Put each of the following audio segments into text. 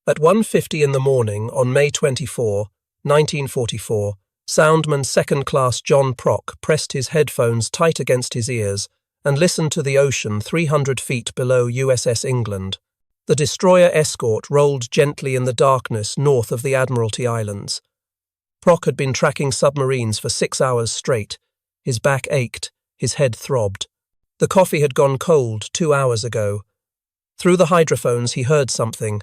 At 1:50 in the morning on May 24, 1944, Soundman second-class John Prock pressed his headphones tight against his ears and listened to the ocean 300 feet below USS England. The destroyer escort rolled gently in the darkness north of the Admiralty Islands. Prock had been tracking submarines for 6 hours straight. His back ached, his head throbbed. The coffee had gone cold 2 hours ago. Through the hydrophones he heard something.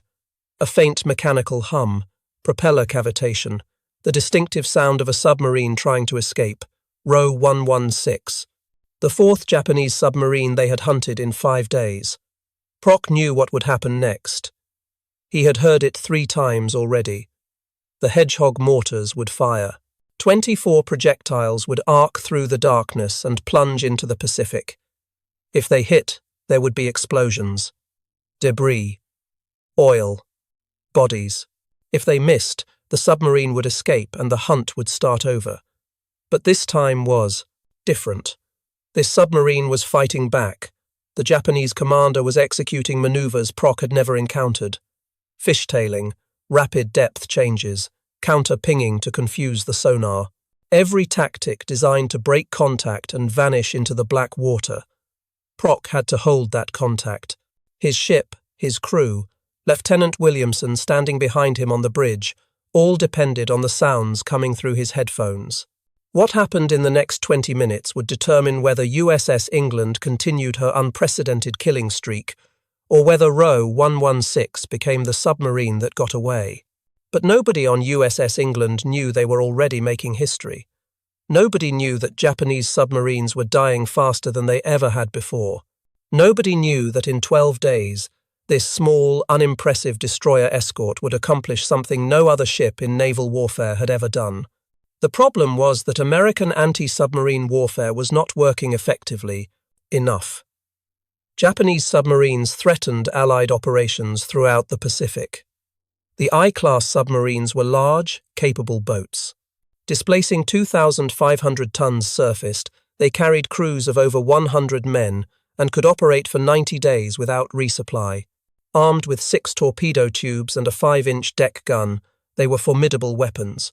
A faint mechanical hum, propeller cavitation, the distinctive sound of a submarine trying to escape. Row 116. The fourth Japanese submarine they had hunted in 5 days. Prock knew what would happen next. He had heard it 3 times already. The Hedgehog mortars would fire. 24 projectiles would arc through the darkness and plunge into the Pacific. If they hit, there would be explosions. Debris. Oil. Bodies. If they missed, the submarine would escape and the hunt would start over. But this time was different. This submarine was fighting back. The Japanese commander was executing maneuvers Prock had never encountered. Fishtailing, rapid depth changes, counter-pinging to confuse the sonar. Every tactic designed to break contact and vanish into the black water. Prock had to hold that contact. His ship, his crew, Lieutenant Williamson standing behind him on the bridge, all depended on the sounds coming through his headphones. What happened in the next 20 minutes would determine whether USS England continued her unprecedented killing streak, or whether Row 116 became the submarine that got away. But nobody on USS England knew they were already making history. Nobody knew that Japanese submarines were dying faster than they ever had before. Nobody knew that in 12 days, this small, unimpressive destroyer escort would accomplish something no other ship in naval warfare had ever done. The problem was that American anti-submarine warfare was not working effectively enough. Japanese submarines threatened Allied operations throughout the Pacific. The I-class submarines were large, capable boats. Displacing 2,500 tons surfaced, they carried crews of over 100 men and could operate for 90 days without resupply. Armed with 6 torpedo tubes and a 5-inch deck gun, they were formidable weapons.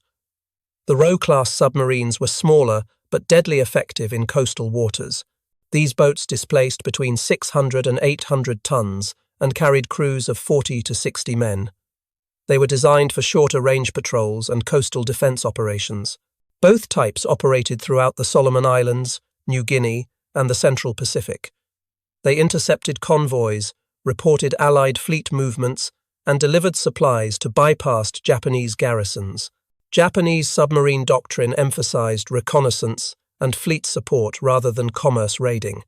The Row-class submarines were smaller but deadly effective in coastal waters. These boats displaced between 600 and 800 tons and carried crews of 40 to 60 men. They were designed for shorter range patrols and coastal defense operations. Both types operated throughout the Solomon Islands, New Guinea, and the Central Pacific. They intercepted convoys, reported Allied fleet movements, and delivered supplies to bypassed Japanese garrisons. Japanese submarine doctrine emphasized reconnaissance and fleet support rather than commerce raiding.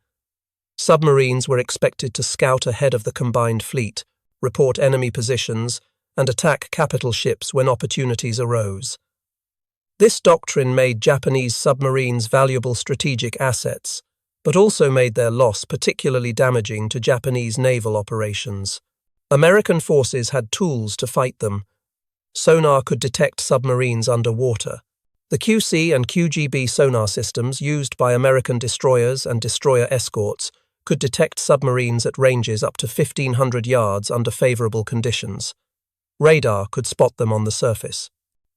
Submarines were expected to scout ahead of the combined fleet, report enemy positions, and attack capital ships when opportunities arose. This doctrine made Japanese submarines valuable strategic assets, but also made their loss particularly damaging to Japanese naval operations. American forces had tools to fight them. Sonar could detect submarines underwater. The QC and QGB sonar systems used by American destroyers and destroyer escorts could detect submarines at ranges up to 1,500 yards under favorable conditions. Radar could spot them on the surface.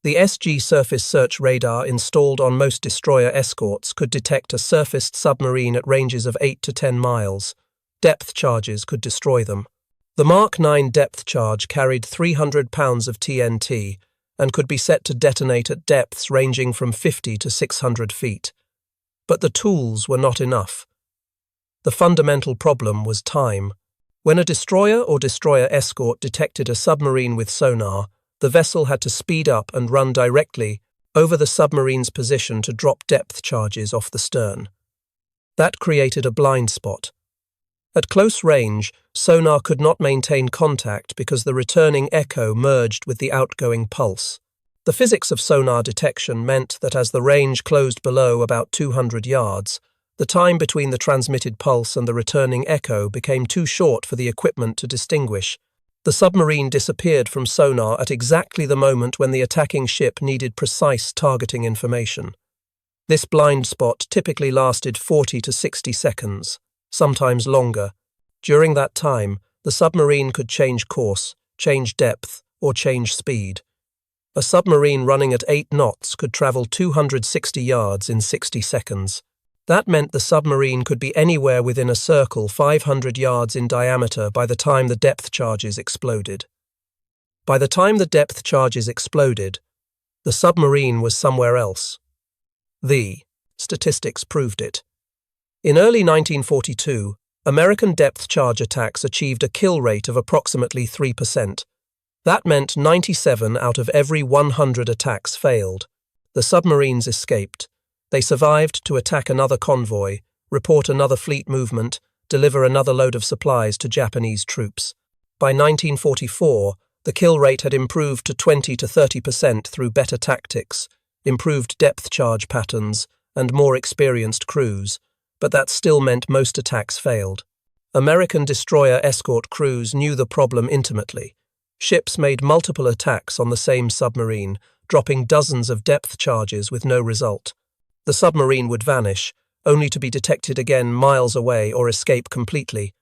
The SG surface search radar installed on most destroyer escorts could detect a surfaced submarine at ranges of 8 to 10 miles. Depth charges could destroy them. The Mark 9 depth charge carried 300 pounds of TNT and could be set to detonate at depths ranging from 50 to 600 feet. But the tools were not enough. The fundamental problem was time. When a destroyer or destroyer escort detected a submarine with sonar, the vessel had to speed up and run directly over the submarine's position to drop depth charges off the stern. That created a blind spot. At close range, sonar could not maintain contact because the returning echo merged with the outgoing pulse. The physics of sonar detection meant that as the range closed below about 200 yards, the time between the transmitted pulse and the returning echo became too short for the equipment to distinguish. The submarine disappeared from sonar at exactly the moment when the attacking ship needed precise targeting information. This blind spot typically lasted 40 to 60 seconds, sometimes longer. During that time, the submarine could change course, change depth, or change speed. A submarine running at 8 knots could travel 260 yards in 60 seconds. That meant the submarine could be anywhere within a circle 500 yards in diameter by the time the depth charges exploded. By the time the depth charges exploded, the submarine was somewhere else. The statistics proved it. In early 1942, American depth charge attacks achieved a kill rate of approximately 3%. That meant 97 out of every 100 attacks failed. The submarines escaped. They survived to attack another convoy, report another fleet movement, deliver another load of supplies to Japanese troops. By 1944, the kill rate had improved to 20 to 30% through better tactics, improved depth charge patterns, and more experienced crews, but that still meant most attacks failed. American destroyer escort crews knew the problem intimately. Ships made multiple attacks on the same submarine, dropping dozens of depth charges with no result. The submarine would vanish, only to be detected again miles away or escape completely.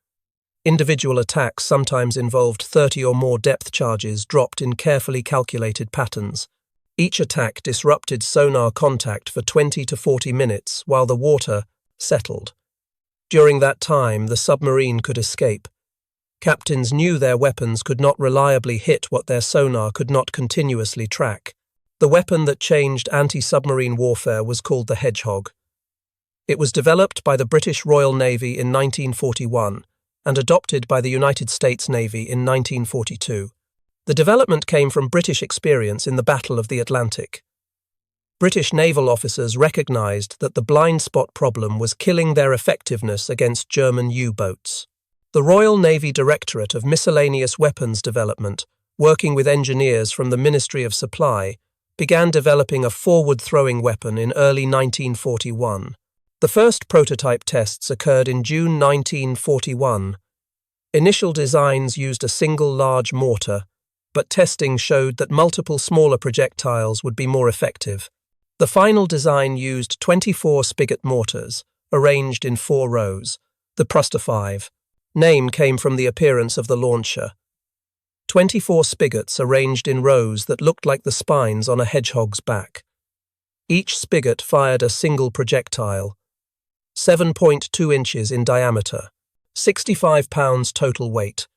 Individual attacks sometimes involved 30 or more depth charges dropped in carefully calculated patterns. Each attack disrupted sonar contact for 20 to 40 minutes while the water settled. During that time, the submarine could escape. Captains knew their weapons could not reliably hit what their sonar could not continuously track. The weapon that changed anti-submarine warfare was called the Hedgehog. It was developed by the British Royal Navy in 1941 and adopted by the United States Navy in 1942. The development came from British experience in the Battle of the Atlantic. British naval officers recognized that the blind spot problem was killing their effectiveness against German U-boats. The Royal Navy Directorate of Miscellaneous Weapons Development, working with engineers from the Ministry of Supply, began developing a forward-throwing weapon in early 1941. The first prototype tests occurred in June 1941. Initial designs used a single large mortar, but testing showed that multiple smaller projectiles would be more effective. The final design used 24 spigot mortars, arranged in 4 rows. The Pruster 5 name came from the appearance of the launcher. 24 spigots arranged in rows that looked like the spines on a hedgehog's back. Each spigot fired a single projectile, 7.2 inches in diameter, 65 pounds total weight,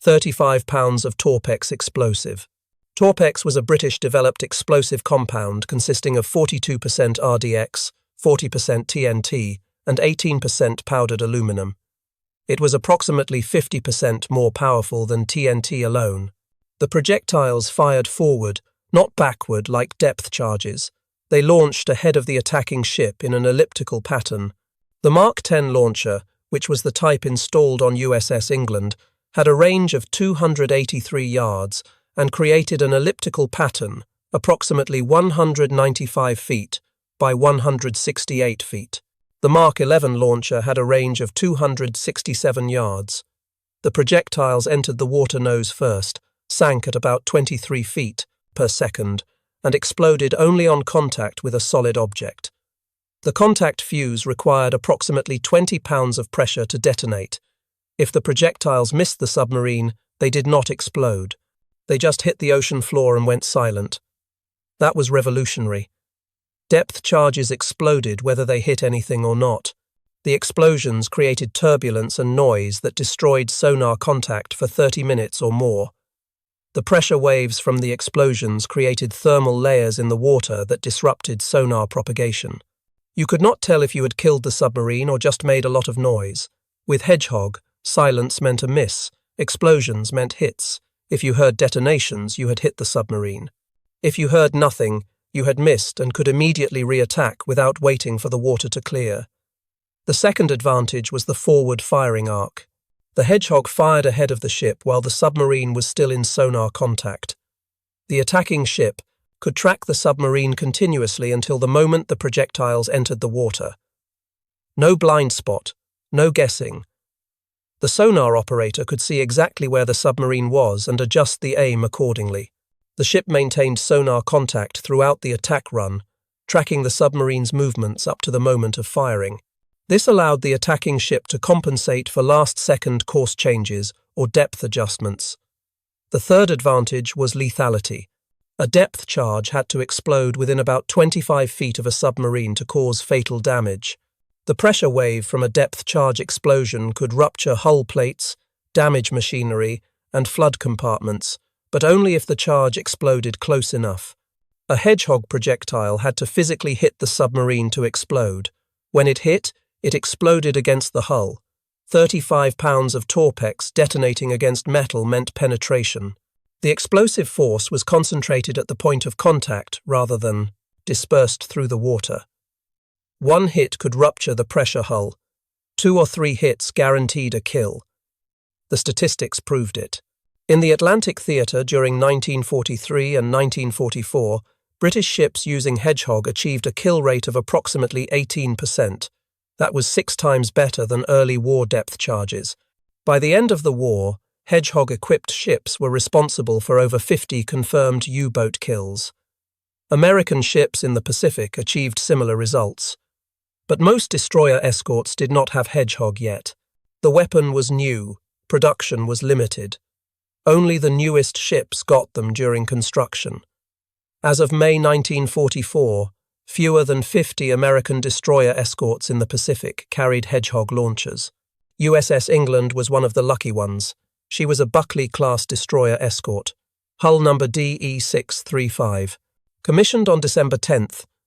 35 pounds of Torpex explosive. Torpex was a British-developed explosive compound consisting of 42% RDX, 40% TNT, and 18% powdered aluminum. It was approximately 50% more powerful than TNT alone. The projectiles fired forward, not backward like depth charges. They launched ahead of the attacking ship in an elliptical pattern. The Mark 10 launcher, which was the type installed on USS England, had a range of 283 yards and created an elliptical pattern, approximately 195 feet by 168 feet. The Mark 11 launcher had a range of 267 yards. The projectiles entered the water nose first, sank at about 23 feet per second, and exploded only on contact with a solid object. The contact fuse required approximately 20 pounds of pressure to detonate. If the projectiles missed the submarine, they did not explode. They just hit the ocean floor and went silent. That was revolutionary. Depth charges exploded whether they hit anything or not. The explosions created turbulence and noise that destroyed sonar contact for 30 minutes or more. The pressure waves from the explosions created thermal layers in the water that disrupted sonar propagation. You could not tell if you had killed the submarine or just made a lot of noise. With Hedgehog, silence meant a miss, explosions meant hits. If you heard detonations, you had hit the submarine. If you heard nothing, you had missed and could immediately re-attack without waiting for the water to clear. The second advantage was the forward firing arc. The Hedgehog fired ahead of the ship while the submarine was still in sonar contact. The attacking ship could track the submarine continuously until the moment the projectiles entered the water. No blind spot, no guessing. The sonar operator could see exactly where the submarine was and adjust the aim accordingly. The ship maintained sonar contact throughout the attack run, tracking the submarine's movements up to the moment of firing. This allowed the attacking ship to compensate for last-second course changes or depth adjustments. The third advantage was lethality. A depth charge had to explode within about 25 feet of a submarine to cause fatal damage. The pressure wave from a depth charge explosion could rupture hull plates, damage machinery, and flood compartments, but only if the charge exploded close enough. A Hedgehog projectile had to physically hit the submarine to explode. When it hit, it exploded against the hull. 35 pounds of torpex detonating against metal meant penetration. The explosive force was concentrated at the point of contact rather than dispersed through the water. One hit could rupture the pressure hull. 2 or 3 hits guaranteed a kill. The statistics proved it. In the Atlantic theatre during 1943 and 1944, British ships using Hedgehog achieved a kill rate of approximately 18%. That was 6 times better than early war depth charges. By the end of the war, Hedgehog-equipped ships were responsible for over 50 confirmed U-boat kills. American ships in the Pacific achieved similar results. But most destroyer escorts did not have Hedgehog yet. The weapon was new, production was limited. Only the newest ships got them during construction. As of May 1944, fewer than 50 American destroyer escorts in the Pacific carried Hedgehog launchers. USS England was one of the lucky ones. She was a Buckley-class destroyer escort, hull number DE635. Commissioned on December 10,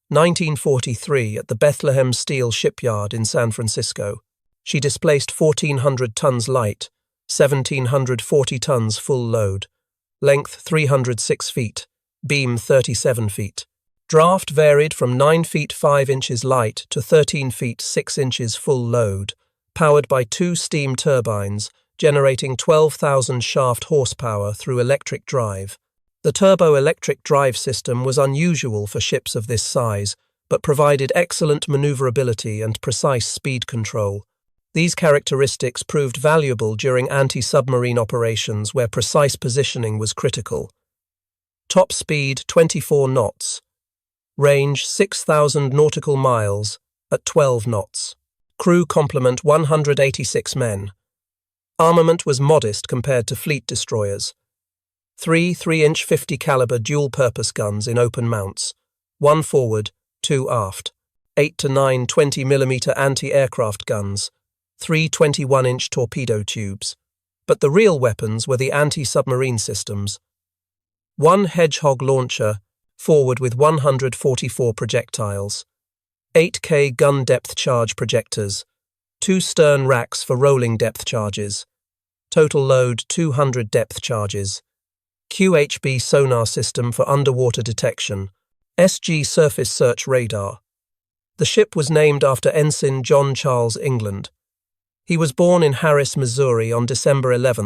1943 at the Bethlehem Steel Shipyard in San Francisco. She displaced 1,400 tons light, 1,740 tons full load, length 306 feet, beam 37 feet. Draft varied from 9 feet 5 inches light to 13 feet 6 inches full load, powered by 2 steam turbines, generating 12,000 shaft horsepower through electric drive. The turbo-electric drive system was unusual for ships of this size, but provided excellent maneuverability and precise speed control. These characteristics proved valuable during anti-submarine operations where precise positioning was critical. Top speed 24 knots. Range 6,000 nautical miles at 12 knots. Crew complement 186 men. Armament was modest compared to fleet destroyers. 3 3-inch 50 caliber dual-purpose guns in open mounts, 1 forward, 2 aft, 8 to 9 20mm anti-aircraft guns, 3 21-inch torpedo tubes. But the real weapons were the anti-submarine systems. 1 Hedgehog launcher, forward with 144 projectiles, 8K gun depth charge projectors, 2 stern racks for rolling depth charges, total load 200 depth charges, QHB sonar system for underwater detection, SG surface search radar. The ship was named after Ensign John Charles England. He was born in Harris, Missouri on December 11,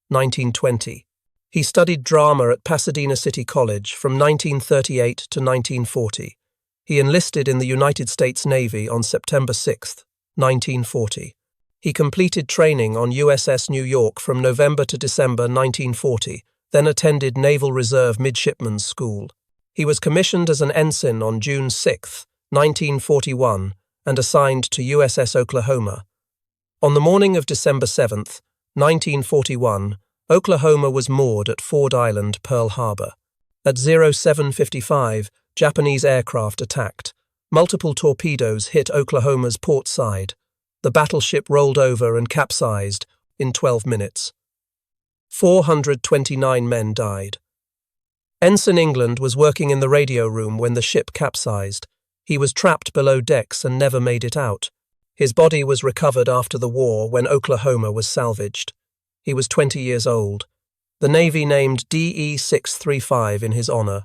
1920. He studied drama at Pasadena City College from 1938 to 1940. He enlisted in the United States Navy on September 6, 1940. He completed training on USS New York from November to December 1940, then attended Naval Reserve Midshipmen's School. He was commissioned as an ensign on June 6, 1941, and assigned to USS Oklahoma. On the morning of December 7, 1941, Oklahoma was moored at Ford Island, Pearl Harbor. At 07:55, Japanese aircraft attacked. Multiple torpedoes hit Oklahoma's port side. The battleship rolled over and capsized in 12 minutes. 429 men died. Ensign England was working in the radio room when the ship capsized. He was trapped below decks and never made it out. His body was recovered after the war when Oklahoma was salvaged. He was 20 years old. The Navy named DE635 in his honor.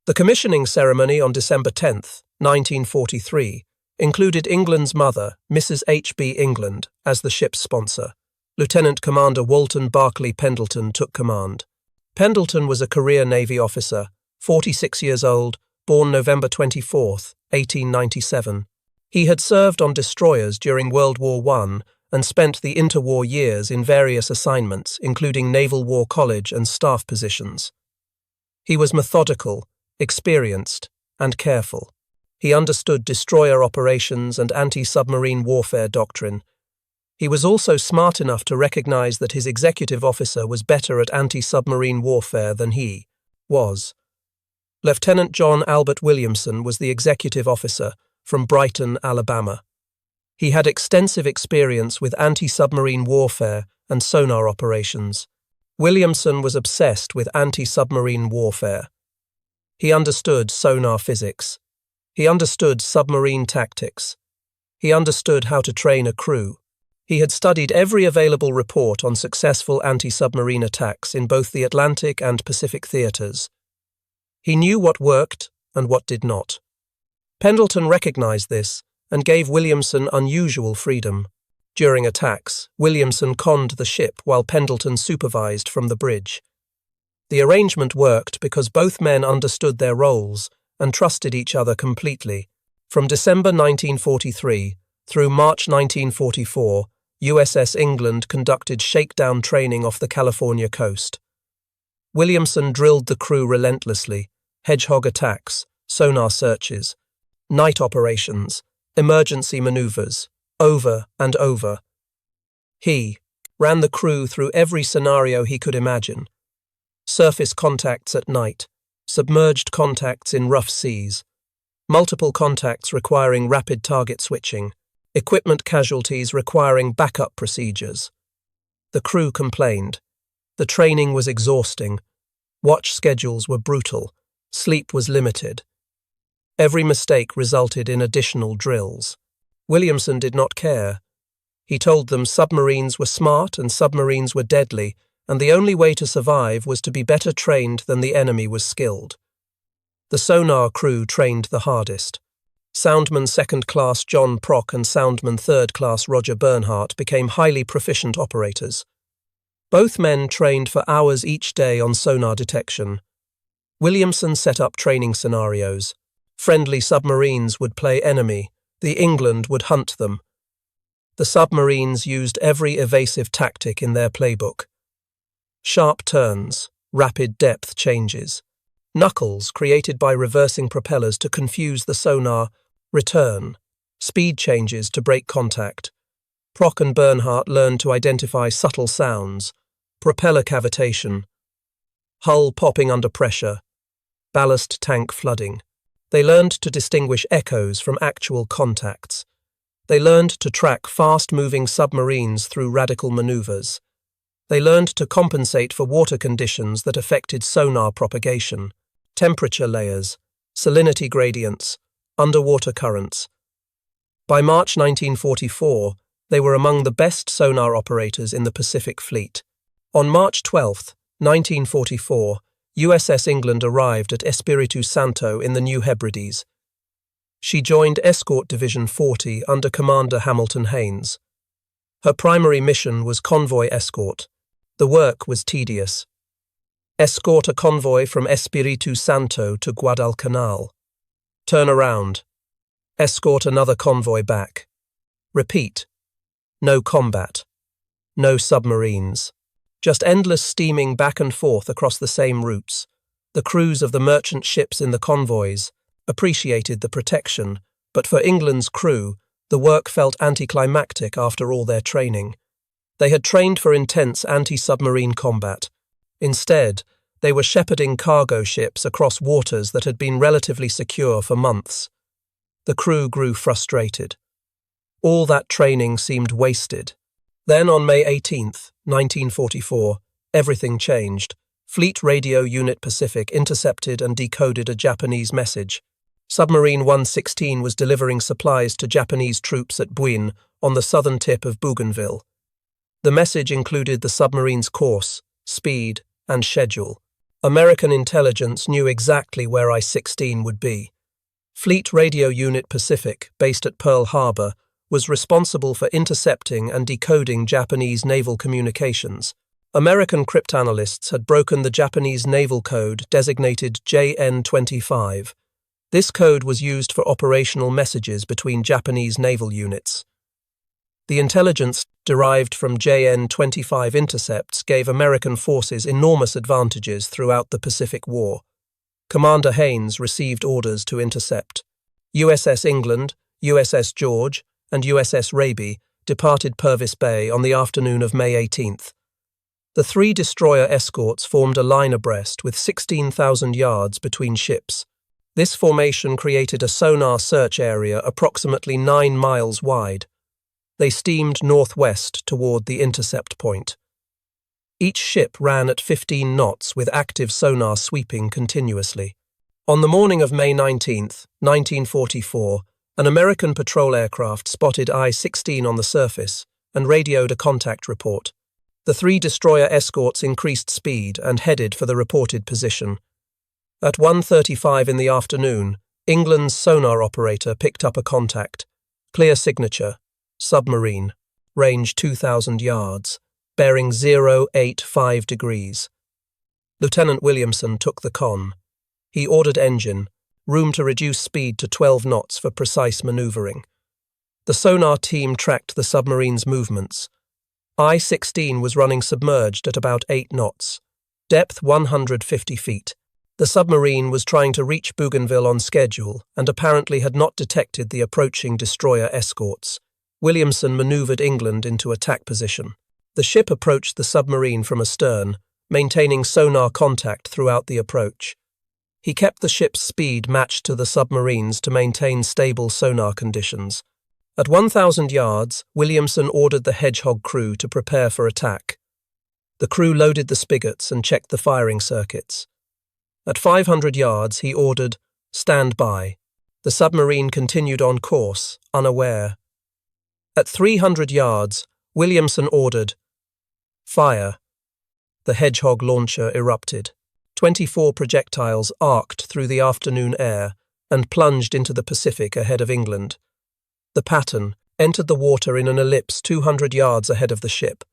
The commissioning ceremony on December 10, 1943, included England's mother, Mrs. H.B. England, as the ship's sponsor. Lieutenant Commander Walton Barclay Pendleton took command. Pendleton was a career Navy officer, 46 years old, born November 24, 1897. He had served on destroyers during World War I and spent the interwar years in various assignments, including Naval War College and staff positions. He was methodical, experienced, and careful. He understood destroyer operations and anti-submarine warfare doctrine. He was also smart enough to recognize that his executive officer was better at anti-submarine warfare than he was. Lieutenant John Williamson was the executive officer from Brighton, Alabama. He had extensive experience with anti-submarine warfare and sonar operations. Williamson was obsessed with anti-submarine warfare. He understood sonar physics. He understood submarine tactics. He understood how to train a crew. He had studied every available report on successful anti-submarine attacks in both the Atlantic and Pacific theaters. He knew what worked and what did not. Pendleton recognized this and gave Williamson unusual freedom. During attacks, Williamson conned the ship while Pendleton supervised from the bridge. The arrangement worked because both men understood their roles and trusted each other completely. From December 1943 through March 1944, USS England conducted shakedown training off the California coast. Williamson drilled the crew relentlessly: Hedgehog attacks, sonar searches, night operations, emergency maneuvers, over and over. He ran the crew through every scenario he could imagine: surface contacts at night, submerged contacts in rough seas, multiple contacts requiring rapid target switching, equipment casualties requiring backup procedures. The crew complained. The training was exhausting. Watch schedules were brutal. Sleep was limited. Every mistake resulted in additional drills. Williamson did not care. He told them submarines were smart and submarines were deadly, and the only way to survive was to be better trained than the enemy was skilled. The sonar crew trained the hardest. Soundman Second Class John Prock and Soundman Third Class Roger Bernhardt became highly proficient operators. Both men trained for hours each day on sonar detection. Williamson set up training scenarios. Friendly submarines would play enemy. The England would hunt them. The submarines used every evasive tactic in their playbook. Sharp turns, rapid depth changes, knuckles created by reversing propellers to confuse the sonar, return, speed changes to break contact. Prock and Bernhardt learned to identify subtle sounds: propeller cavitation, hull popping under pressure, ballast tank flooding. They learned to distinguish echoes from actual contacts. They learned to track fast-moving submarines through radical maneuvers. They learned to compensate for water conditions that affected sonar propagation, temperature layers, salinity gradients, underwater currents. By March 1944, they were among the best sonar operators in the Pacific Fleet. On March 12, 1944, USS England arrived at Espiritu Santo in the New Hebrides. She joined Escort Division 40 under Commander Hamilton Haynes. Her primary mission was convoy escort. The work was tedious. Escort a convoy from Espiritu Santo to Guadalcanal. Turn around. Escort another convoy back. Repeat. No combat. No submarines. Just endless steaming back and forth across the same routes. The crews of the merchant ships in the convoys appreciated the protection, but for England's crew, the work felt anticlimactic after all their training. They had trained for intense anti-submarine combat. Instead, they were shepherding cargo ships across waters that had been relatively secure for months. The crew grew frustrated. All that training seemed wasted. Then on May 18, 1944, everything changed. Fleet Radio Unit Pacific intercepted and decoded a Japanese message. Submarine 116 was delivering supplies to Japanese troops at Buin on the southern tip of Bougainville. The message included the submarine's course, speed, and schedule. American intelligence knew exactly where I-16 would be. Fleet Radio Unit Pacific, based at Pearl Harbor, was responsible for intercepting and decoding Japanese naval communications. American cryptanalysts had broken the Japanese naval code designated JN-25. This code was used for operational messages between Japanese naval units. The intelligence derived from JN-25 intercepts gave American forces enormous advantages throughout the Pacific War. Commander Haynes received orders to intercept. USS England, USS George, and USS Raby departed Purvis Bay on the afternoon of May 18th. The 3 destroyer escorts formed a line abreast with 16,000 yards between ships. This formation created a sonar search area approximately 9 miles wide. They steamed northwest toward the intercept point. Each ship ran at 15 knots with active sonar sweeping continuously. On the morning of May 19, 1944, an American patrol aircraft spotted I-16 on the surface and radioed a contact report. The 3 destroyer escorts increased speed and headed for the reported position. At 1:35 in the afternoon, England's sonar operator picked up a contact. Clear signature, submarine, range 2,000 yards, bearing 085 degrees. Lieutenant Williamson took the con. He ordered engine, room to reduce speed to 12 knots for precise maneuvering. The sonar team tracked the submarine's movements. I-16 was running submerged at about 8 knots, depth 150 feet. The submarine was trying to reach Bougainville on schedule and apparently had not detected the approaching destroyer escorts. Williamson maneuvered England into attack position. The ship approached the submarine from astern, maintaining sonar contact throughout the approach. He kept the ship's speed matched to the submarines to maintain stable sonar conditions. At 1,000 yards, Williamson ordered the Hedgehog crew to prepare for attack. The crew loaded the spigots and checked the firing circuits. At 500 yards, he ordered, "Stand by." The submarine continued on course, unaware. At 300 yards, Williamson ordered, "Fire." The Hedgehog launcher erupted. 24 projectiles arced through the afternoon air and plunged into the Pacific ahead of England. The Patton entered the water in an ellipse 200 yards ahead of the ship.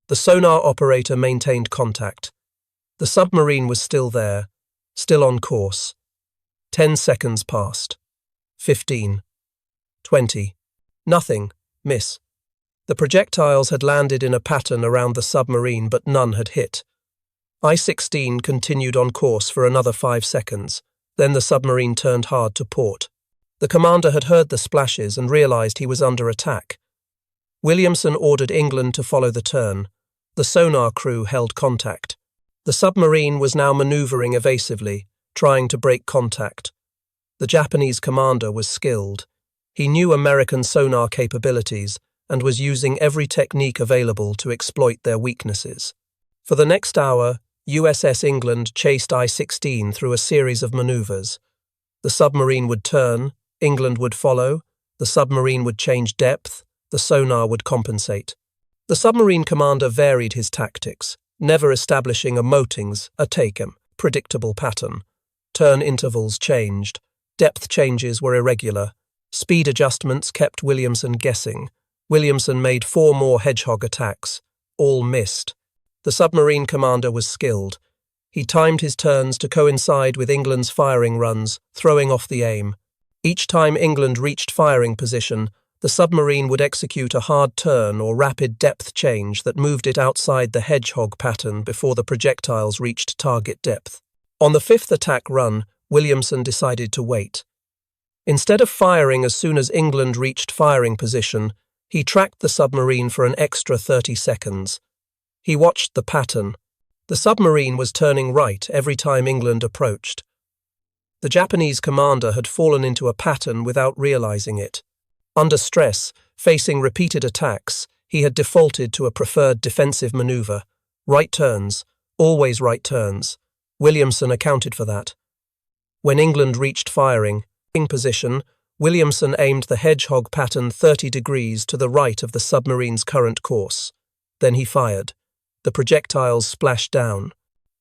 The sonar operator maintained contact. The submarine was still there, still on course. 10 seconds passed. 15. 20. Nothing. Miss. The projectiles had landed in a pattern around the submarine, but none had hit. I-16 continued on course for another 5 seconds. Then the submarine turned hard to port. The commander had heard the splashes and realized he was under attack. Williamson ordered England to follow the turn. The sonar crew held contact. The submarine was now maneuvering evasively, trying to break contact. The Japanese commander was skilled. He knew American sonar capabilities and was using every technique available to exploit their weaknesses. For the next hour, USS England chased I-16 through a series of maneuvers. The submarine would turn, England would follow, the submarine would change depth, the sonar would compensate. The submarine commander varied his tactics, never establishing a motings, a take-em, predictable pattern. Turn intervals changed, depth changes were irregular, speed adjustments kept Williamson guessing. Williamson made 4 more Hedgehog attacks, all missed. The submarine commander was skilled. He timed his turns to coincide with England's firing runs, throwing off the aim. Each time England reached firing position, the submarine would execute a hard turn or rapid depth change that moved it outside the Hedgehog pattern before the projectiles reached target depth. On the 5th attack run, Williamson decided to wait. Instead of firing as soon as England reached firing position, he tracked the submarine for an extra 30 seconds. He watched the pattern. The submarine was turning right every time England approached. The Japanese commander had fallen into a pattern without realizing it. Under stress, facing repeated attacks, he had defaulted to a preferred defensive maneuver. Right turns, always right turns. Williamson accounted for that. When England reached firing position, Williamson aimed the Hedgehog pattern 30 degrees to the right of the submarine's current course. Then he fired. The projectiles splashed down.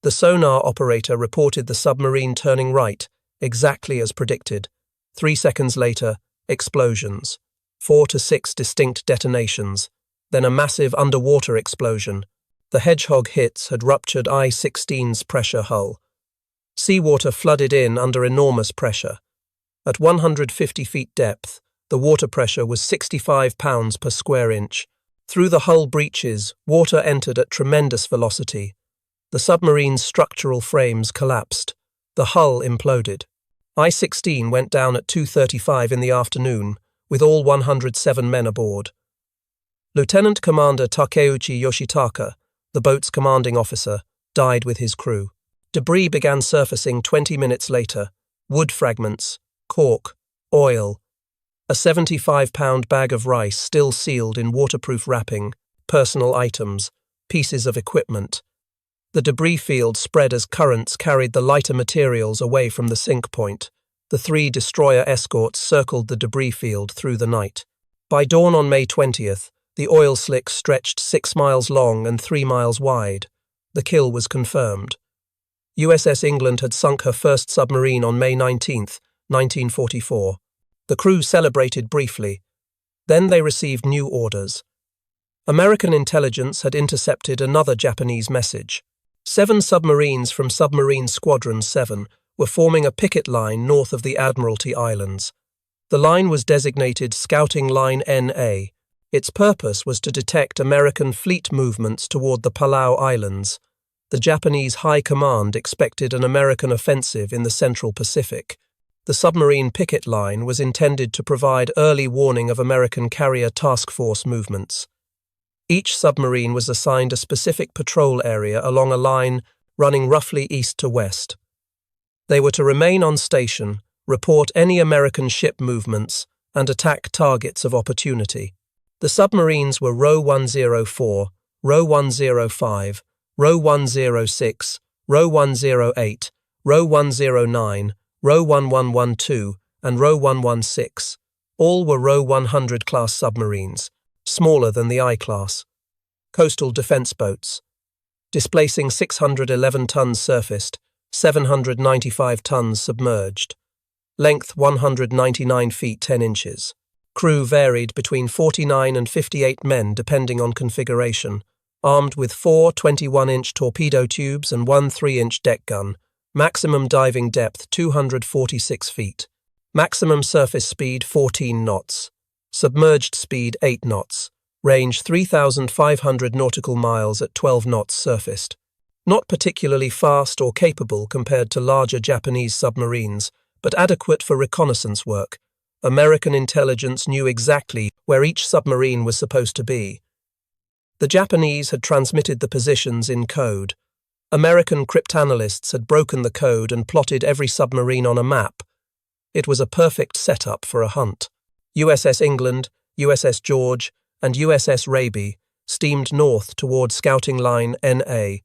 The sonar operator reported the submarine turning right, exactly as predicted. 3 seconds later, explosions. 4 to 6 distinct detonations. Then a massive underwater explosion. The Hedgehog hits had ruptured I-16's pressure hull. Seawater flooded in under enormous pressure. At 150 feet depth, the water pressure was 65 pounds per square inch. Through the hull breaches, water entered at tremendous velocity. The submarine's structural frames collapsed. The hull imploded. I-16 went down at 2:35 in the afternoon, with all 107 men aboard. Lieutenant Commander Takeuchi Yoshitaka, the boat's commanding officer, died with his crew. Debris began surfacing 20 minutes later. Wood fragments, cork, oil, a 75-pound bag of rice still sealed in waterproof wrapping, personal items, pieces of equipment. The debris field spread as currents carried the lighter materials away from the sink point. The 3 destroyer escorts circled the debris field through the night. By dawn on May 20th, the oil slick stretched 6 miles long and 3 miles wide. The kill was confirmed. USS England had sunk her first submarine on May 19th, 1944. The crew celebrated briefly. Then they received new orders. American intelligence had intercepted another Japanese message. 7 submarines from Submarine Squadron 7 were forming a picket line north of the Admiralty Islands. The line was designated Scouting Line NA. Its purpose was to detect American fleet movements toward the Palau Islands. The Japanese High Command expected an American offensive in the Central Pacific. The submarine picket line was intended to provide early warning of American carrier task force movements. Each submarine was assigned a specific patrol area along a line running roughly east to west. They were to remain on station, report any American ship movements, and attack targets of opportunity. The submarines were Row 104, Row 105, Row 106, Row 108, Row 109, Row 1112, and Row 116. All were Row 100 class submarines, smaller than the I-class. Coastal defense boats. Displacing 611 tons surfaced, 795 tons submerged. Length 199 feet 10 inches. Crew varied between 49 and 58 men depending on configuration, armed with 4 21-inch torpedo tubes and 1 3-inch deck gun. Maximum diving depth 246 feet. Maximum surface speed 14 knots. Submerged speed 8 knots. Range 3,500 nautical miles at 12 knots surfaced. Not particularly fast or capable compared to larger Japanese submarines, but adequate for reconnaissance work. American intelligence knew exactly where each submarine was supposed to be. The Japanese had transmitted the positions in code. American cryptanalysts had broken the code and plotted every submarine on a map. It was a perfect setup for a hunt. USS England, USS George, and USS Raby steamed north toward Scouting Line NA.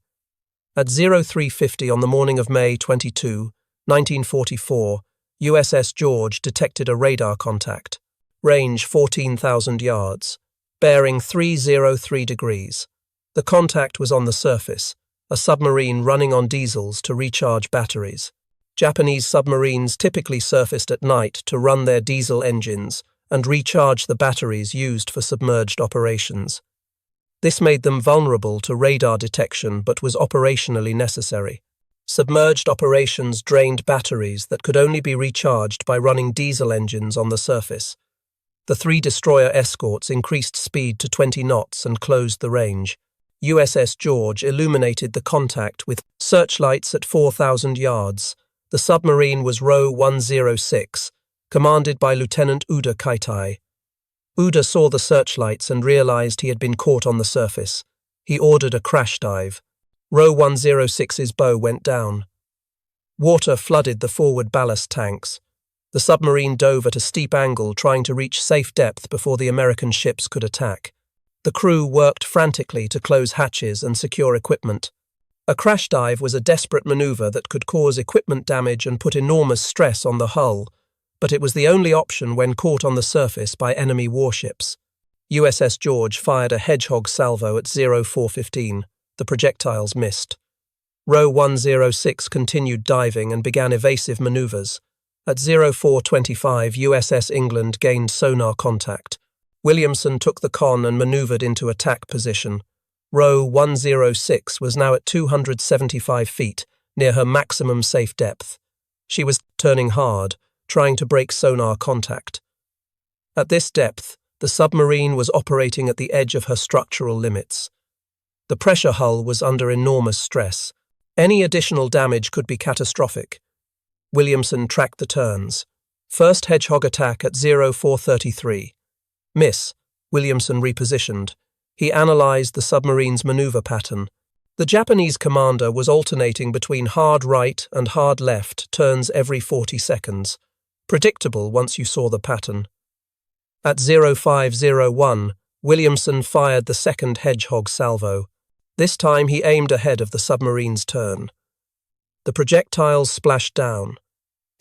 At 0350 on the morning of May 22, 1944, USS George detected a radar contact. Range 14,000 yards. Bearing 303 degrees. The contact was on the surface, a submarine running on diesels to recharge batteries. Japanese submarines typically surfaced at night to run their diesel engines and recharge the batteries used for submerged operations. This made them vulnerable to radar detection but was operationally necessary. Submerged operations drained batteries that could only be recharged by running diesel engines on the surface. The 3 destroyer escorts increased speed to 20 knots and closed the range. USS George illuminated the contact with searchlights at 4,000 yards. The submarine was Row 106, commanded by Lieutenant Uda Kaitai. Uda saw the searchlights and realized he had been caught on the surface. He ordered a crash dive. Row 106's bow went down. Water flooded the forward ballast tanks. The submarine dove at a steep angle, trying to reach safe depth before the American ships could attack. The crew worked frantically to close hatches and secure equipment. A crash dive was a desperate maneuver that could cause equipment damage and put enormous stress on the hull, but it was the only option when caught on the surface by enemy warships. USS George fired a Hedgehog salvo at 0415. The projectiles missed. Row 106 continued diving and began evasive maneuvers. At 0425, USS England gained sonar contact. Williamson took the con and maneuvered into attack position. Row 106 was now at 275 feet, near her maximum safe depth. She was turning hard, trying to break sonar contact. At this depth, the submarine was operating at the edge of her structural limits. The pressure hull was under enormous stress. Any additional damage could be catastrophic. Williamson tracked the turns. First Hedgehog attack at 0433. Miss. Williamson repositioned. He analyzed the submarine's maneuver pattern. The Japanese commander was alternating between hard right and hard left turns every 40 seconds. Predictable once you saw the pattern. At 0501, Williamson fired the second Hedgehog salvo. This time he aimed ahead of the submarine's turn. The projectiles splashed down.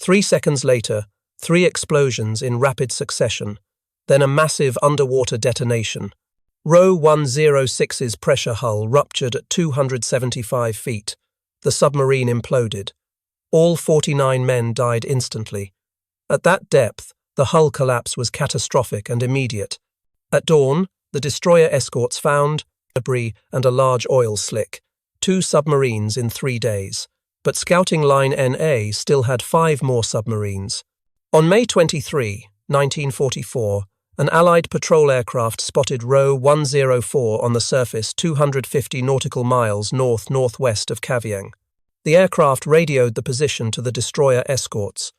3 seconds later, 3 explosions in rapid succession, then a massive underwater detonation. Row 106's pressure hull ruptured at 275 feet. The submarine imploded. All 49 men died instantly. At that depth, the hull collapse was catastrophic and immediate. At dawn, the destroyer escorts found debris and a large oil slick, 2 submarines in 3 days. But Scouting Line NA still had 5 more submarines. On May 23, 1944, an Allied patrol aircraft spotted Row 104 on the surface 250 nautical miles north-northwest of Kavieng. The aircraft radioed the position to the destroyer escorts.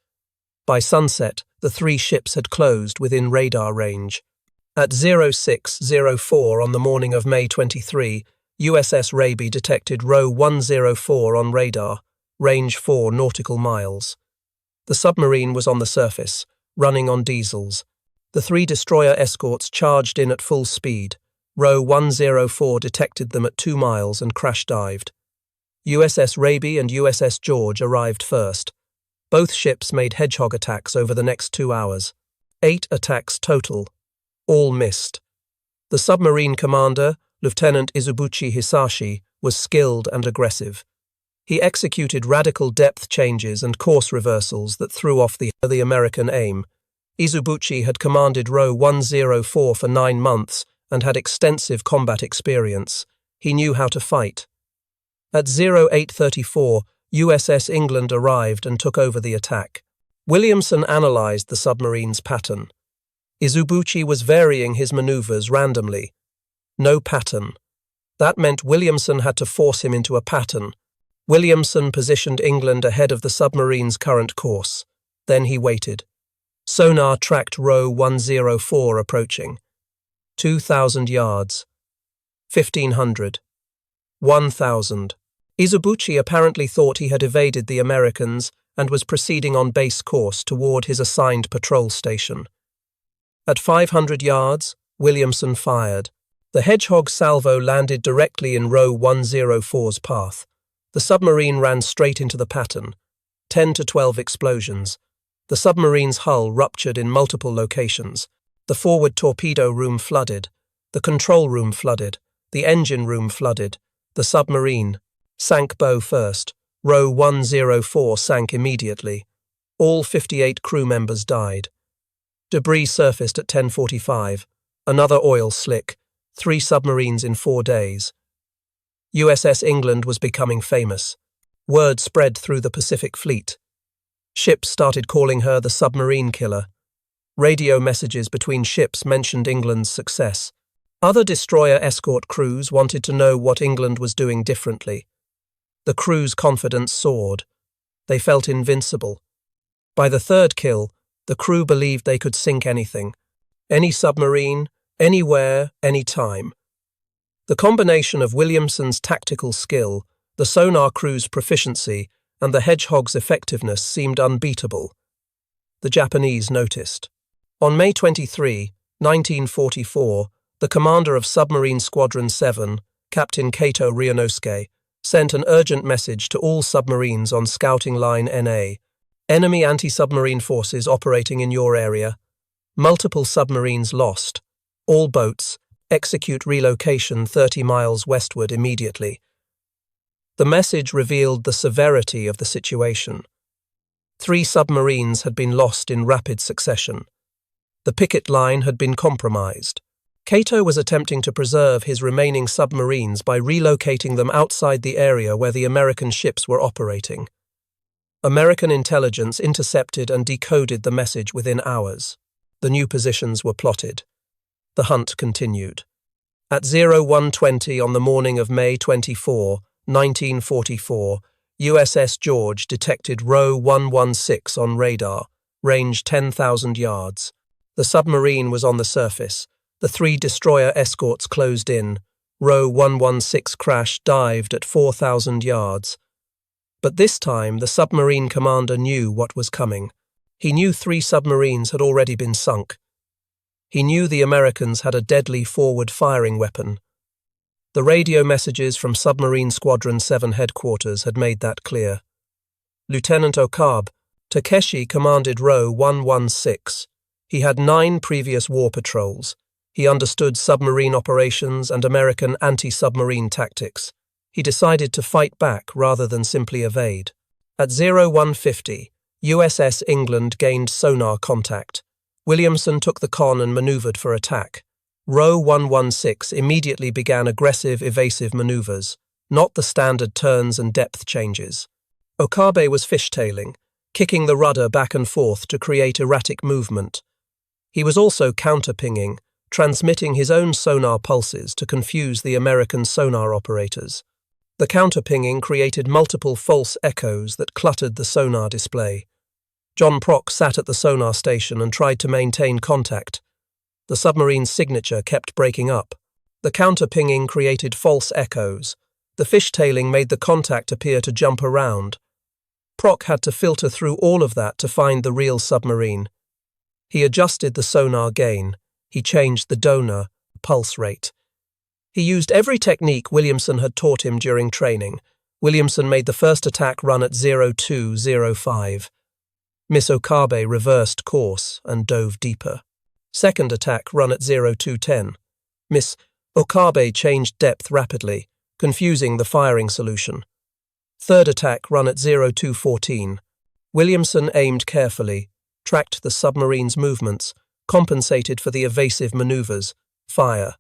By sunset, the 3 ships had closed within radar range. At 0604 on the morning of May 23, USS Raby detected Row 104 on radar, range 4 nautical miles. The submarine was on the surface, running on diesels. The 3 destroyer escorts charged in at full speed. Row 104 detected them at 2 miles and crash-dived. USS Raby and USS George arrived first. Both ships made Hedgehog attacks over the next 2 hours. 8 attacks total. All missed. The submarine commander, Lieutenant Izubuchi Hisashi, was skilled and aggressive. He executed radical depth changes and course reversals that threw off the American aim. Izubuchi had commanded Row 104 for 9 months and had extensive combat experience. He knew how to fight. At 0834, USS England arrived and took over the attack. Williamson analyzed the submarine's pattern. Izubuchi was varying his maneuvers randomly. No pattern. That meant Williamson had to force him into a pattern. Williamson positioned England ahead of the submarine's current course. Then he waited. Sonar tracked Row 104 approaching. 2,000 yards. 1,500. 1,000. Izubuchi apparently thought he had evaded the Americans and was proceeding on base course toward his assigned patrol station. At 500 yards, Williamson fired. The Hedgehog salvo landed directly in Row 104's path. The submarine ran straight into the pattern. 10 to 12 explosions. The submarine's hull ruptured in multiple locations. The forward torpedo room flooded. The control room flooded. The engine room flooded. The submarine sank bow first. Row 104 sank immediately. All 58 crew members died. Debris surfaced at 10:45. Another oil slick. 3 submarines in 4 days. USS England was becoming famous. Word spread through the Pacific Fleet. Ships started calling her the submarine killer. Radio messages between ships mentioned England's success. Other destroyer escort crews wanted to know what England was doing differently. The crew's confidence soared. They felt invincible. By the 3rd kill, the crew believed they could sink anything. Any submarine, anywhere, anytime. The combination of Williamson's tactical skill, the sonar crew's proficiency, and the Hedgehog's effectiveness seemed unbeatable. The Japanese noticed. On May 23, 1944, the commander of Submarine Squadron 7, Captain Kato Ryunosuke, sent an urgent message to all submarines on Scouting Line NA. Enemy anti-submarine forces operating in your area. Multiple submarines lost. All boats, execute relocation 30 miles westward immediately. The message revealed the severity of the situation. 3 submarines had been lost in rapid succession. The picket line had been compromised. Kato was attempting to preserve his remaining submarines by relocating them outside the area where the American ships were operating. American intelligence intercepted and decoded the message within hours. The new positions were plotted. The hunt continued. At 0120 on the morning of May 24, 1944, USS George detected Row 116 on radar, range 10,000 yards. The submarine was on the surface, The 3 destroyer escorts closed in. Row 116 crash dived at 4,000 yards. But this time, the submarine commander knew what was coming. He knew 3 submarines had already been sunk. He knew the Americans had a deadly forward-firing weapon. The radio messages from Submarine Squadron 7 headquarters had made that clear. Lieutenant Okabe, Takeshi commanded Row 116. He had 9 previous war patrols. He understood submarine operations and American anti-submarine tactics. He decided to fight back rather than simply evade. At 0150, USS England gained sonar contact. Williamson took the con and maneuvered for attack. Row 116 immediately began aggressive evasive maneuvers, not the standard turns and depth changes. Okabe was fishtailing, kicking the rudder back and forth to create erratic movement. He was also counter-pinging, transmitting his own sonar pulses to confuse the American sonar operators. The counter-pinging created multiple false echoes that cluttered the sonar display. John Prock sat at the sonar station and tried to maintain contact. The submarine's signature kept breaking up. The counter-pinging created false echoes. The fishtailing made the contact appear to jump around. Prock had to filter through all of that to find the real submarine. He adjusted the sonar gain. He changed the donor, pulse rate. He used every technique Williamson had taught him during training. Williamson made the first attack run at 0205. Miss Okabe reversed course and dove deeper. Second attack run at 0210. Miss Okabe changed depth rapidly, confusing the firing solution. Third attack run at 0214. Williamson aimed carefully, tracked the submarine's movements, compensated for the evasive maneuvers, fire.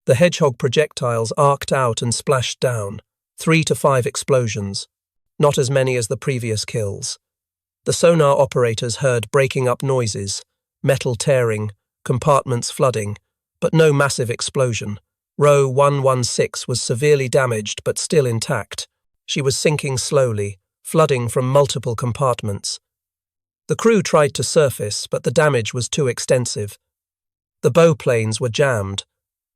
The Hedgehog projectiles arced out and splashed down, 3 to 5 explosions, not as many as the previous kills. The sonar operators heard breaking up noises, metal tearing, compartments flooding, but no massive explosion. Row 116 was severely damaged but still intact. She was sinking slowly, flooding from multiple compartments. The crew tried to surface, but the damage was too extensive. The bow planes were jammed.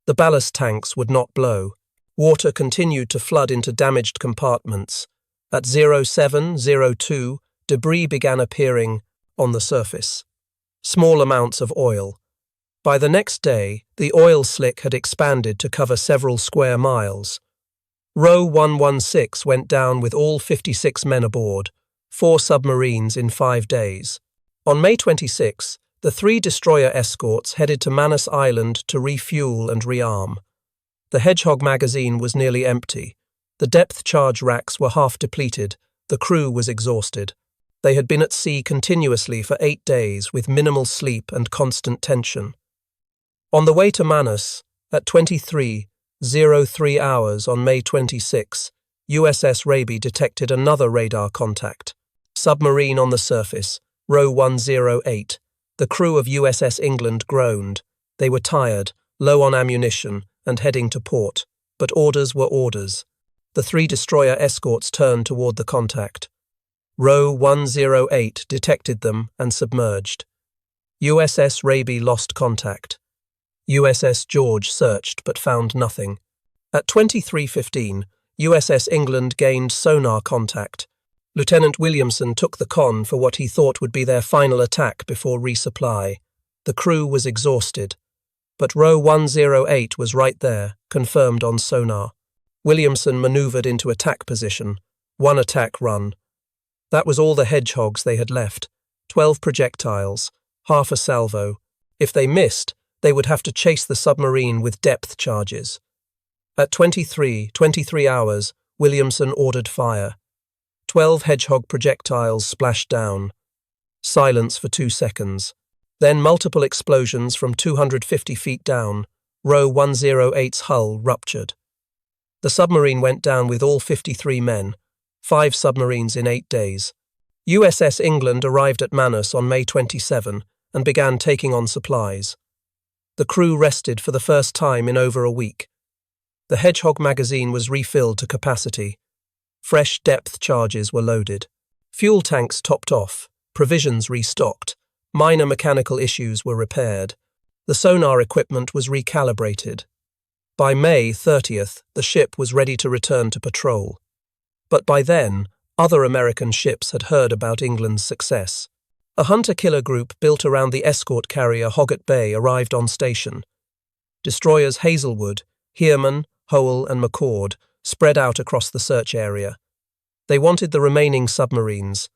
The ballast tanks would not blow. Water continued to flood into damaged compartments. At 0702, debris began appearing on the surface. Small amounts of oil. By the next day, the oil slick had expanded to cover several square miles. Row 116 went down with all 56 men aboard, 4 submarines in 5 days. On May 26, the 3 destroyer escorts headed to Manus Island to refuel and rearm. The Hedgehog magazine was nearly empty. The depth charge racks were half depleted. The crew was exhausted. They had been at sea continuously for 8 days with minimal sleep and constant tension. On the way to Manus, at 23:03 hours on May 26, USS Raby detected another radar contact. Submarine on the surface, row 108. The crew of USS England groaned. They were tired, low on ammunition, and heading to port. But orders were orders. The 3 destroyer escorts turned toward the contact. Row 108 detected them and submerged. USS Raby lost contact. USS George searched but found nothing. At 23:15, USS England gained sonar contact. Lieutenant Williamson took the con for what he thought would be their final attack before resupply. The crew was exhausted. But row 108 was right there, confirmed on sonar. Williamson maneuvered into attack position. 1 attack run. That was all the Hedgehogs they had left. 12 projectiles, half a salvo. If they missed, they would have to chase the submarine with depth charges. At 23 hours, Williamson ordered fire. 12 Hedgehog projectiles splashed down. Silence for 2 seconds. Then multiple explosions from 250 feet down. Row 108's hull ruptured. The submarine went down with all 53 men. 5 submarines in 8 days. USS England arrived at Manus on May 27 and began taking on supplies. The crew rested for the first time in over a week. The Hedgehog magazine was refilled to capacity. Fresh depth charges were loaded. Fuel tanks topped off, provisions restocked, minor mechanical issues were repaired. The sonar equipment was recalibrated. By May 30th, the ship was ready to return to patrol. But by then, other American ships had heard about England's success. A hunter-killer group built around the escort carrier Hoggett Bay arrived on station. Destroyers Hazelwood, Heerman, Howell and McCord spread out across the search area. They wanted the remaining submarines.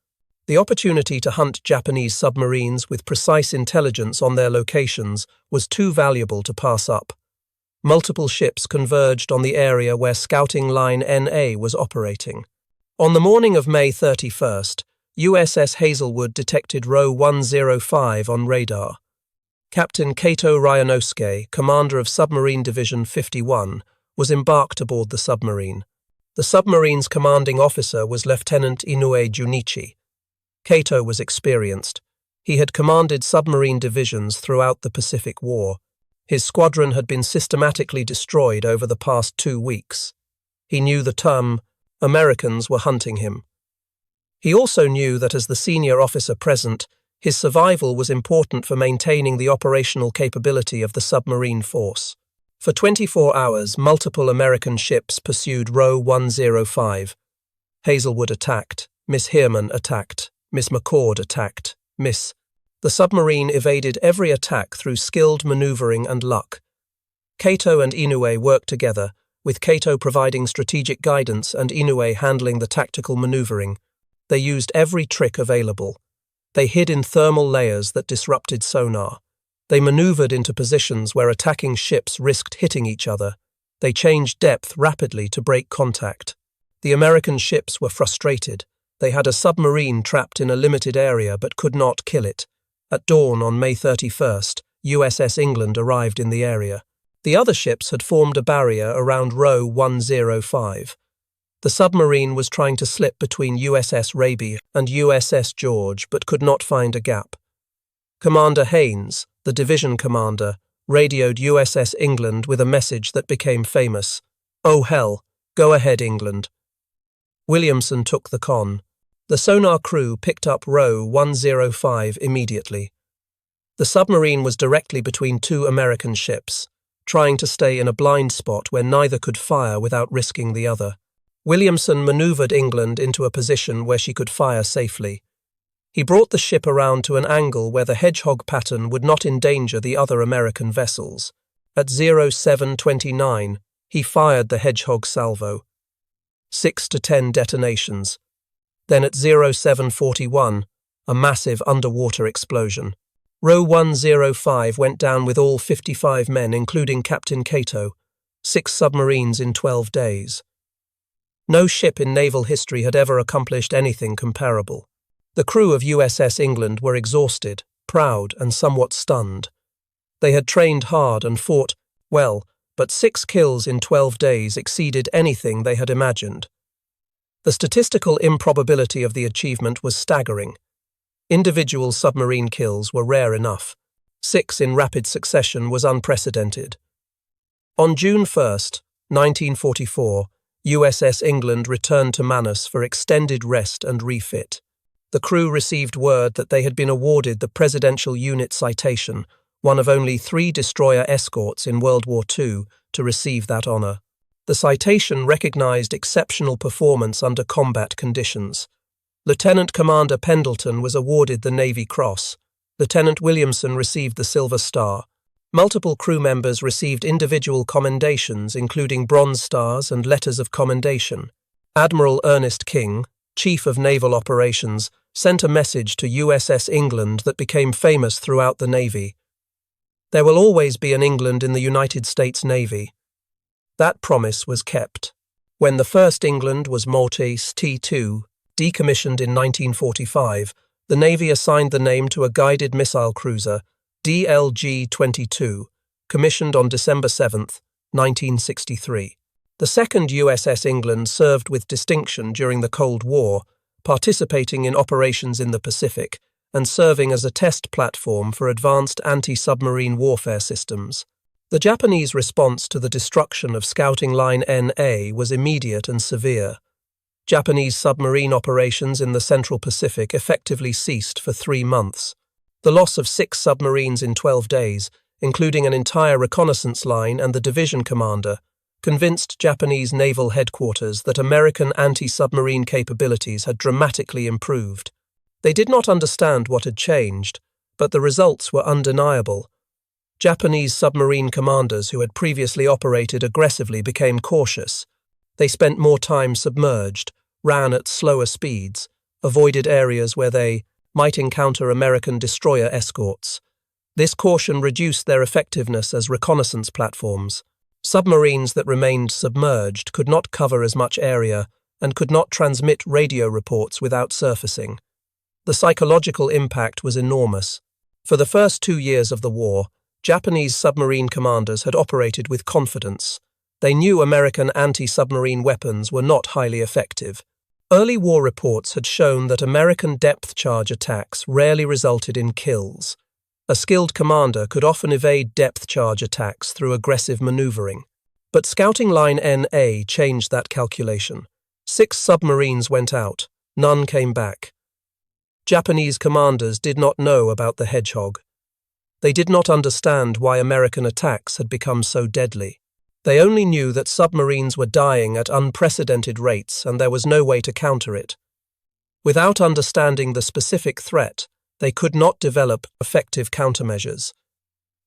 The opportunity to hunt Japanese submarines with precise intelligence on their locations was too valuable to pass up. Multiple ships converged on the area where Scouting Line NA was operating. On the morning of May 31st, USS Hazelwood detected row 105 on radar. Captain Kato Ryanosuke, commander of Submarine Division 51, was embarked aboard the submarine. The submarine's commanding officer was Lieutenant Inoue Junichi. Kato was experienced. He had commanded submarine divisions throughout the Pacific War. His squadron had been systematically destroyed over the past 2 weeks. He knew the term, Americans were hunting him. He also knew that as the senior officer present, his survival was important for maintaining the operational capability of the submarine force. For 24 hours, multiple American ships pursued row 105. Hazelwood attacked, Miss Heerman attacked, Miss McCord attacked, The submarine evaded every attack through skilled maneuvering and luck. Kato and Inoue worked together, with Kato providing strategic guidance and Inoue handling the tactical maneuvering. They used every trick available. They hid in thermal layers that disrupted sonar. They maneuvered into positions where attacking ships risked hitting each other. They changed depth rapidly to break contact. The American ships were frustrated. They had a submarine trapped in a limited area but could not kill it. At dawn on May 31st, USS England arrived in the area. The other ships had formed a barrier around row 105. The submarine was trying to slip between USS Raby and USS George but could not find a gap. Commander Haynes, the division commander, radioed USS England with a message that became famous. "Oh hell, go ahead England." Williamson took the con. The sonar crew picked up row 105 immediately. The submarine was directly between 2 American ships, trying to stay in a blind spot where neither could fire without risking the other. Williamson maneuvered England into a position where she could fire safely. He brought the ship around to an angle where the Hedgehog pattern would not endanger the other American vessels. At 0729, he fired the Hedgehog salvo. 6 to 10 detonations. Then at 0741, a massive underwater explosion. Row 105 went down with all 55 men, including Captain Kato, 6 submarines in 12 days. No ship in naval history had ever accomplished anything comparable. The crew of USS England were exhausted, proud, and somewhat stunned. They had trained hard and fought well, but 6 kills in 12 days exceeded anything they had imagined. The statistical improbability of the achievement was staggering. Individual submarine kills were rare enough. 6 in rapid succession was unprecedented. On June 1st, 1944, USS England returned to Manus for extended rest and refit. The crew received word that they had been awarded the Presidential Unit Citation, one of only 3 destroyer escorts in World War II to receive that honor. The citation recognized exceptional performance under combat conditions. Lieutenant Commander Pendleton was awarded the Navy Cross. Lieutenant Williamson received the Silver Star. Multiple crew members received individual commendations, including Bronze Stars and Letters of Commendation. Admiral Ernest King, Chief of Naval Operations, sent a message to USS England that became famous throughout the Navy. "There will always be an England in the United States Navy." That promise was kept. When the first England was Maltese T2, decommissioned in 1945, the Navy assigned the name to a guided missile cruiser, DLG-22, commissioned on December 7, 1963. The second USS England served with distinction during the Cold War, participating in operations in the Pacific and serving as a test platform for advanced anti-submarine warfare systems. The Japanese response to the destruction of Scouting Line NA was immediate and severe. Japanese submarine operations in the Central Pacific effectively ceased for 3 months. The loss of 6 submarines in 12 days including an entire reconnaissance line and the division commander, convinced Japanese naval headquarters that American anti-submarine capabilities had dramatically improved. They did not understand what had changed, but the results were undeniable. Japanese submarine commanders who had previously operated aggressively became cautious. They spent more time submerged, ran at slower speeds, avoided areas where they might encounter American destroyer escorts. This caution reduced their effectiveness as reconnaissance platforms. Submarines that remained submerged could not cover as much area and could not transmit radio reports without surfacing. The psychological impact was enormous. For the first 2 years of the war, Japanese submarine commanders had operated with confidence. They knew American anti-submarine weapons were not highly effective. Early war reports had shown that American depth charge attacks rarely resulted in kills. A skilled commander could often evade depth charge attacks through aggressive maneuvering. But Scouting Line NA changed that calculation. 6 submarines went out, none came back. Japanese commanders did not know about the Hedgehog. They did not understand why American attacks had become so deadly. They only knew that submarines were dying at unprecedented rates and there was no way to counter it. Without understanding the specific threat, they could not develop effective countermeasures.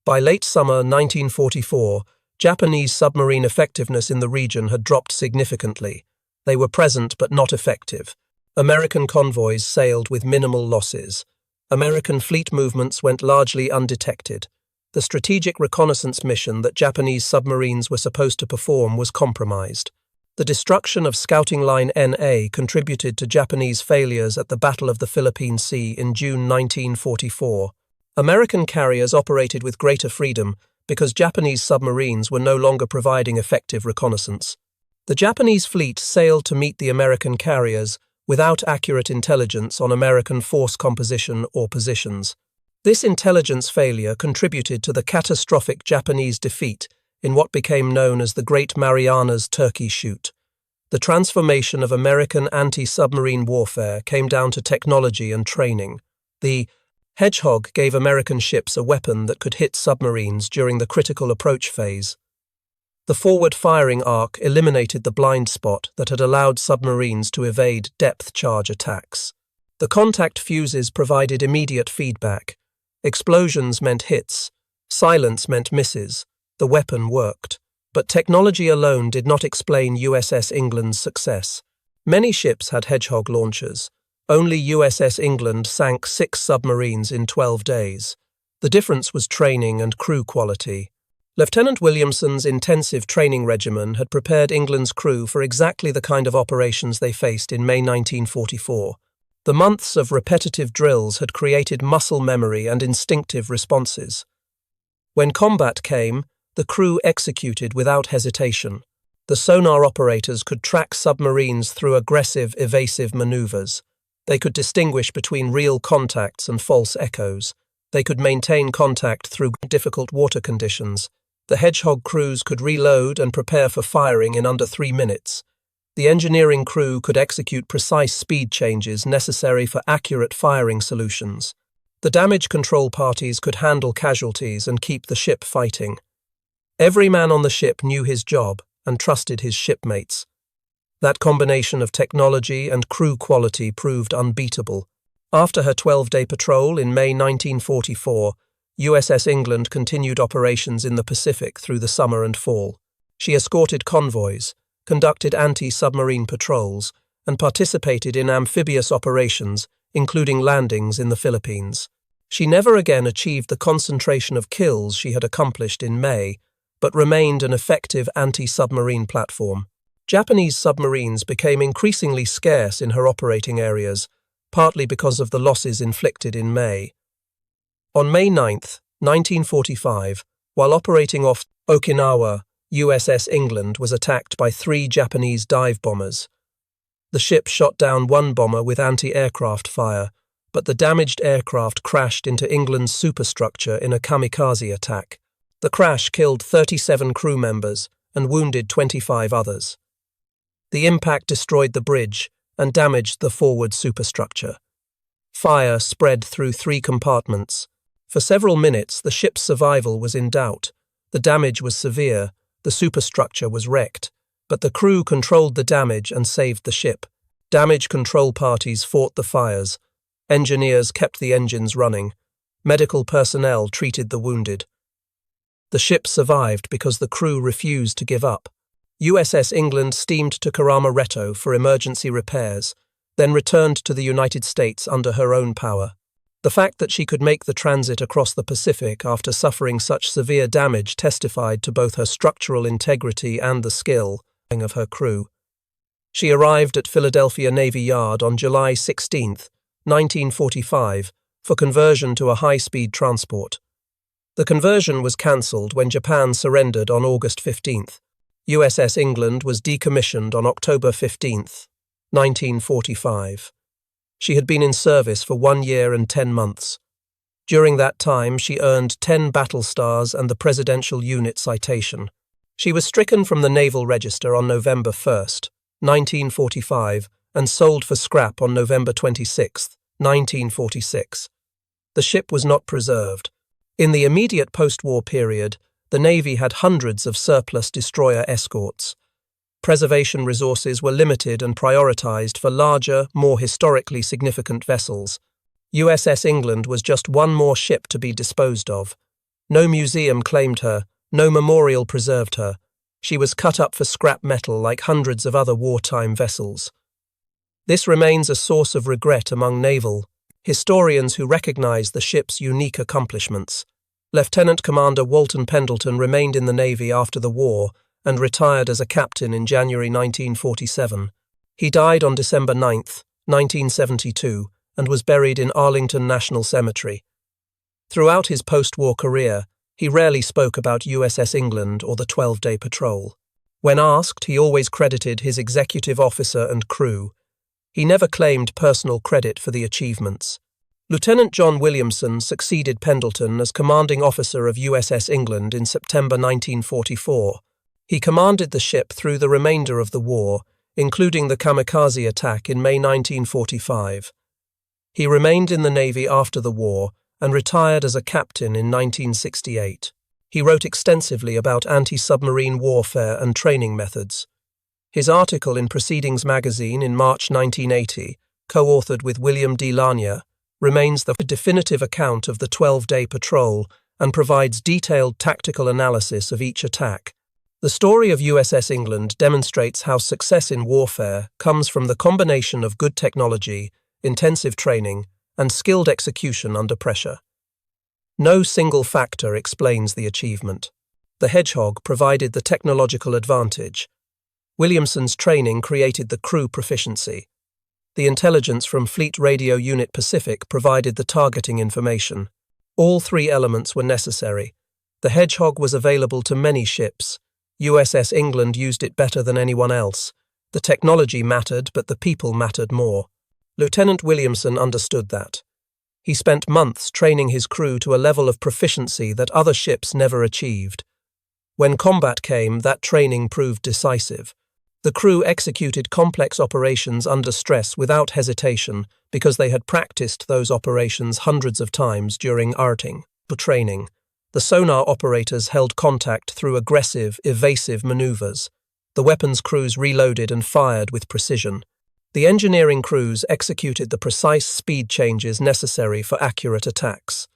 By late summer 1944, Japanese submarine effectiveness in the region had dropped significantly. They were present but not effective. American convoys sailed with minimal losses. American fleet movements went largely undetected. The strategic reconnaissance mission that Japanese submarines were supposed to perform was compromised. The destruction of Scouting Line NA contributed to Japanese failures at the Battle of the Philippine Sea in June 1944. American carriers operated with greater freedom because Japanese submarines were no longer providing effective reconnaissance. The Japanese fleet sailed to meet the American carriers without accurate intelligence on American force composition or positions. This intelligence failure contributed to the catastrophic Japanese defeat in what became known as the Great Marianas Turkey Shoot. The transformation of American anti-submarine warfare came down to technology and training. The Hedgehog gave American ships a weapon that could hit submarines during the critical approach phase. The forward firing arc eliminated the blind spot that had allowed submarines to evade depth charge attacks. The contact fuses provided immediate feedback. Explosions meant hits. Silence meant misses. The weapon worked. But technology alone did not explain USS England's success. Many ships had Hedgehog launchers. Only USS England sank 6 submarines in 12 days. The difference was training and crew quality. Lieutenant Williamson's intensive training regimen had prepared England's crew for exactly the kind of operations they faced in May 1944. The months of repetitive drills had created muscle memory and instinctive responses. When combat came, the crew executed without hesitation. The sonar operators could track submarines through aggressive, evasive maneuvers. They could distinguish between real contacts and false echoes. They could maintain contact through difficult water conditions. The Hedgehog crews could reload and prepare for firing in under 3 minutes. The engineering crew could execute precise speed changes necessary for accurate firing solutions. The damage control parties could handle casualties and keep the ship fighting. Every man on the ship knew his job and trusted his shipmates. That combination of technology and crew quality proved unbeatable. After her 12-day patrol in May 1944, USS England continued operations in the Pacific through the summer and fall. She escorted convoys, conducted anti-submarine patrols, and participated in amphibious operations, including landings in the Philippines. She never again achieved the concentration of kills she had accomplished in May, but remained an effective anti-submarine platform. Japanese submarines became increasingly scarce in her operating areas, partly because of the losses inflicted in May. On May 9, 1945, while operating off Okinawa, USS England was attacked by 3 Japanese dive bombers. The ship shot down 1 bomber with anti-aircraft fire, but the damaged aircraft crashed into England's superstructure in a kamikaze attack. The crash killed 37 crew members and wounded 25 others. The impact destroyed the bridge and damaged the forward superstructure. Fire spread through 3 compartments. For several minutes, the ship's survival was in doubt. The damage was severe, the superstructure was wrecked, but the crew controlled the damage and saved the ship. Damage control parties fought the fires. Engineers kept the engines running. Medical personnel treated the wounded. The ship survived because the crew refused to give up. USS England steamed to Kerama for emergency repairs, then returned to the United States under her own power. The fact that she could make the transit across the Pacific after suffering such severe damage testified to both her structural integrity and the skill of her crew. She arrived at Philadelphia Navy Yard on July 16, 1945, for conversion to a high-speed transport. The conversion was cancelled when Japan surrendered on August 15. USS England was decommissioned on October 15, 1945. She had been in service for 1 year and 10 months. During that time, she earned 10 battle stars and the Presidential Unit Citation. She was stricken from the Naval Register on November 1, 1945, and sold for scrap on November 26, 1946. The ship was not preserved. In the immediate post-war period, the Navy had hundreds of surplus destroyer escorts. Preservation resources were limited and prioritized for larger, more historically significant vessels. USS England was just one more ship to be disposed of. No museum claimed her, no memorial preserved her. She was cut up for scrap metal like hundreds of other wartime vessels. This remains a source of regret among naval historians who recognize the ship's unique accomplishments. Lieutenant Commander Walton Pendleton remained in the Navy after the war and retired as a captain in January 1947. He died on December 9, 1972, and was buried in Arlington National Cemetery. Throughout his post-war career, he rarely spoke about USS England or the 12-day patrol. When asked, he always credited his executive officer and crew. He never claimed personal credit for the achievements. Lieutenant John Williamson succeeded Pendleton as commanding officer of USS England in September 1944. He commanded the ship through the remainder of the war, including the kamikaze attack in May 1945. He remained in the Navy after the war and retired as a captain in 1968. He wrote extensively about anti-submarine warfare and training methods. His article in Proceedings magazine in March 1980, co-authored with William D. Lanier, remains the definitive account of the 12-day patrol and provides detailed tactical analysis of each attack. The story of USS England demonstrates how success in warfare comes from the combination of good technology, intensive training, and skilled execution under pressure. No single factor explains the achievement. The Hedgehog provided the technological advantage. Williamson's training created the crew proficiency. The intelligence from Fleet Radio Unit Pacific provided the targeting information. All three elements were necessary. The Hedgehog was available to many ships. USS England used it better than anyone else. The technology mattered, but the people mattered more. Lieutenant Williamson understood that. He spent months training his crew to a level of proficiency that other ships never achieved. When combat came, that training proved decisive. The crew executed complex operations under stress without hesitation because they had practiced those operations hundreds of times during arting training. The sonar operators held contact through aggressive, evasive maneuvers. The weapons crews reloaded and fired with precision. The engineering crews executed the precise speed changes necessary for accurate attacks.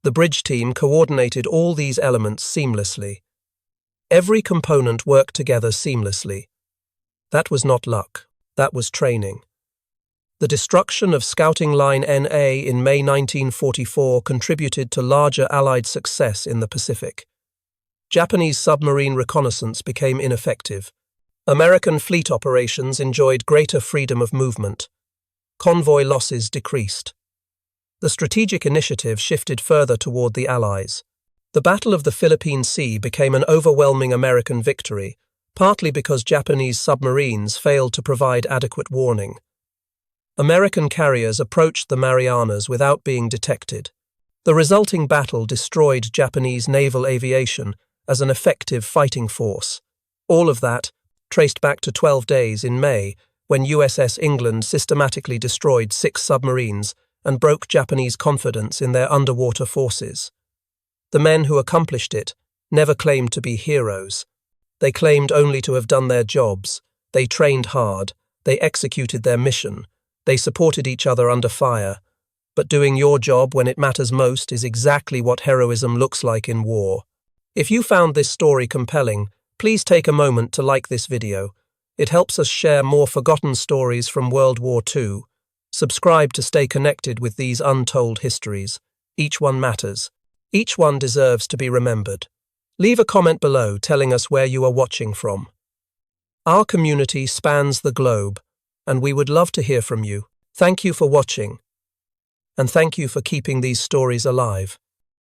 The bridge team coordinated all these elements seamlessly. Every component worked together seamlessly. That was not luck, that was training. The destruction of Scouting Line NA in May 1944 contributed to larger Allied success in the Pacific. Japanese submarine reconnaissance became ineffective. American fleet operations enjoyed greater freedom of movement. Convoy losses decreased. The strategic initiative shifted further toward the Allies. The Battle of the Philippine Sea became an overwhelming American victory, partly because Japanese submarines failed to provide adequate warning. American carriers approached the Marianas without being detected. The resulting battle destroyed Japanese naval aviation as an effective fighting force. All of that traced back to 12 days in May, when USS England systematically destroyed 6 submarines and broke Japanese confidence in their underwater forces. The men who accomplished it never claimed to be heroes. They claimed only to have done their jobs. They trained hard. They executed their mission. They supported each other under fire. But doing your job when it matters most is exactly what heroism looks like in war. If you found this story compelling, please take a moment to like this video. It helps us share more forgotten stories from World War II. Subscribe to stay connected with these untold histories. Each one matters. Each one deserves to be remembered. Leave a comment below telling us where you are watching from. Our community spans the globe, and we would love to hear from you. Thank you for watching, and thank you for keeping these stories alive.